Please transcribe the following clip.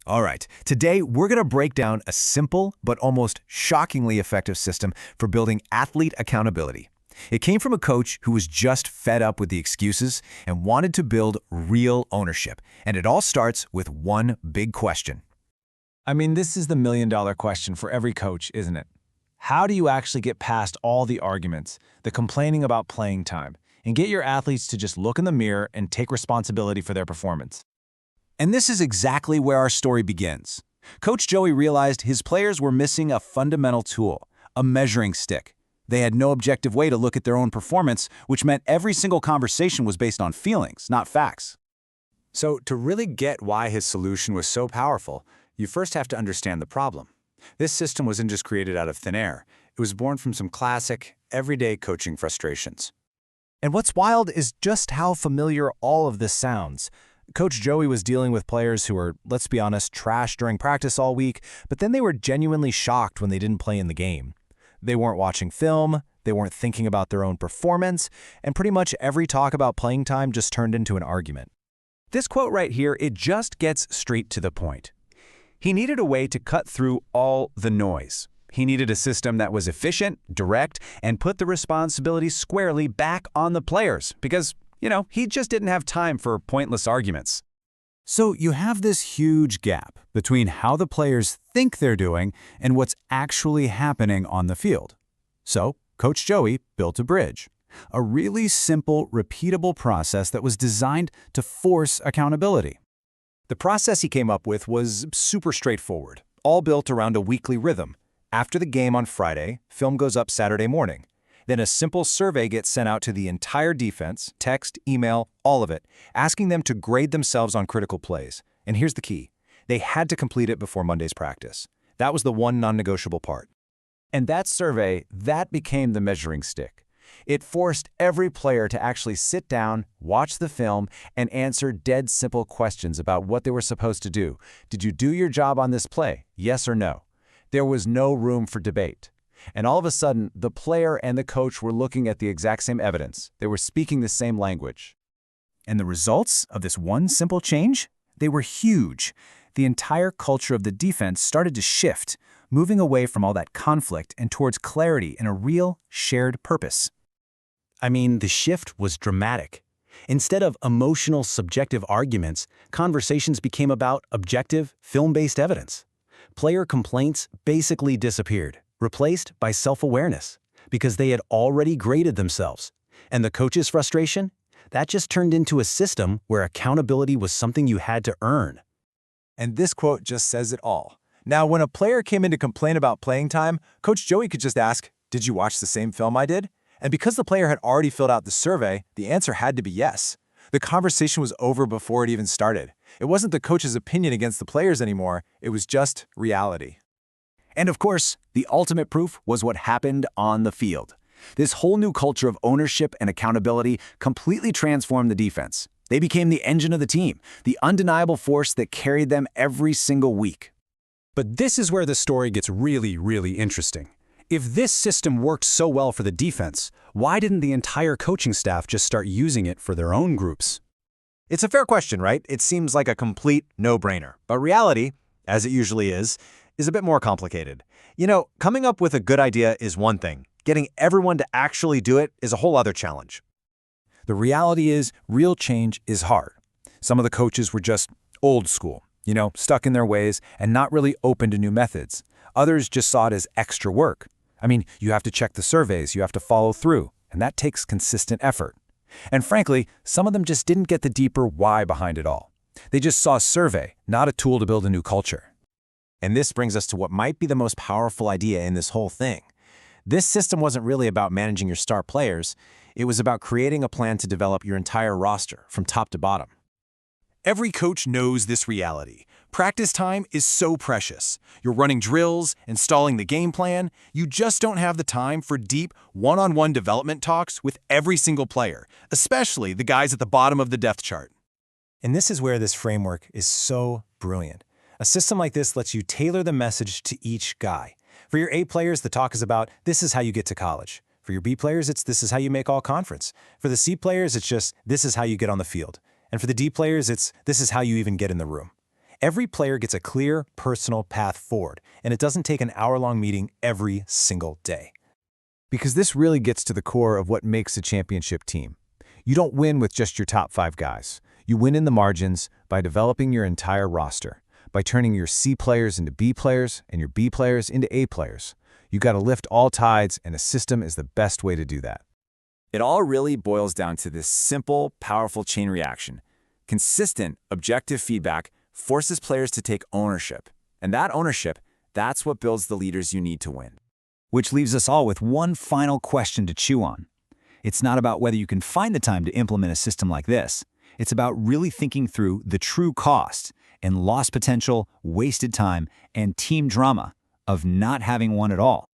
All right, today we're going to break down a simple but almost shockingly effective system for building athlete accountability. It came from a coach who was just fed up with the excuses and wanted to build real ownership. And it all starts with one big question. I mean, this is the million-dollar question for every coach, isn't it? How do you actually get past all the arguments, the complaining about playing time, and get your athletes to just look in the mirror and take responsibility for their performance? And this is exactly where our story begins. Coach Joey realized his players were missing a fundamental tool, a measuring stick. They had no objective way to look at their own performance, which meant every single conversation was based on feelings, not facts. So to really get why his solution was so powerful, you first have to understand the problem. This system wasn't just created out of thin air. It was born from some classic, everyday coaching frustrations. And what's wild is just how familiar all of this sounds. Coach Joey was dealing with players who were, let's be honest, trash during practice all week, but then they were genuinely shocked when they didn't play in the game. They weren't watching film, they weren't thinking about their own performance, and pretty much every talk about playing time just turned into an argument. This quote right here, it just gets straight to the point. He needed a way to cut through all the noise. He needed a system that was efficient, direct, and put the responsibility squarely back on the players because, he just didn't have time for pointless arguments. So you have this huge gap between how the players think they're doing and what's actually happening on the field. So Coach Joey built a bridge, a really simple, repeatable process that was designed to force accountability. The process he came up with was super straightforward, all built around a weekly rhythm. After the game on Friday, film goes up Saturday morning. Then a simple survey gets sent out to the entire defense, text, email, all of it, asking them to grade themselves on critical plays. And here's the key. They had to complete it before Monday's practice. That was the one non-negotiable part. And that survey, that became the measuring stick. It forced every player to actually sit down, watch the film, and answer dead simple questions about what they were supposed to do. Did you do your job on this play? Yes or no? There was no room for debate. And all of a sudden, the player and the coach were looking at the exact same evidence. They were speaking the same language. And the results of this one simple change? They were huge. The entire culture of the defense started to shift, moving away from all that conflict and towards clarity and a real, shared purpose. I mean, the shift was dramatic. Instead of emotional, subjective arguments, conversations became about objective, film-based evidence. Player complaints basically disappeared, replaced by self-awareness, because they had already graded themselves. And the coach's frustration? That just turned into a system where accountability was something you had to earn. And this quote just says it all. Now, when a player came in to complain about playing time, Coach Joey could just ask, "Did you watch the same film I did?" And because the player had already filled out the survey, the answer had to be yes. The conversation was over before it even started. It wasn't the coach's opinion against the players anymore. It was just reality. And of course, the ultimate proof was what happened on the field. This whole new culture of ownership and accountability completely transformed the defense. They became the engine of the team, the undeniable force that carried them every single week. But this is where the story gets really, really interesting. If this system worked so well for the defense, why didn't the entire coaching staff just start using it for their own groups? It's a fair question, right? It seems like a complete no-brainer. But reality, as it usually is a bit more complicated. Coming up with a good idea is one thing. Getting everyone to actually do it is a whole other challenge. The reality is, real change is hard. Some of the coaches were just old school, stuck in their ways and not really open to new methods. Others just saw it as extra work. I mean, you have to check the surveys, you have to follow through, and that takes consistent effort. And frankly, some of them just didn't get the deeper why behind it all. They just saw a survey, not a tool to build a new culture. And this brings us to what might be the most powerful idea in this whole thing. This system wasn't really about managing your star players. It was about creating a plan to develop your entire roster from top to bottom. Every coach knows this reality. Practice time is so precious. You're running drills, installing the game plan. You just don't have the time for deep, one-on-one development talks with every single player, especially the guys at the bottom of the depth chart. And this is where this framework is so brilliant. A system like this lets you tailor the message to each guy. For your A players, the talk is about, this is how you get to college. For your B players, it's this is how you make all conference. For the C players, it's just, this is how you get on the field. And for the D players, it's this is how you even get in the room. Every player gets a clear, personal path forward, and it doesn't take an hour-long meeting every single day. Because this really gets to the core of what makes a championship team. You don't win with just your top 5 guys. You win in the margins by developing your entire roster, by turning your C players into B players and your B players into A players. You got to lift all tides, and a system is the best way to do that. It all really boils down to this simple, powerful chain reaction. Consistent, objective feedback forces players to take ownership. And that ownership, that's what builds the leaders you need to win. Which leaves us all with one final question to chew on. It's not about whether you can find the time to implement a system like this. It's about really thinking through the true cost and lost potential, wasted time, and team drama of not having one at all.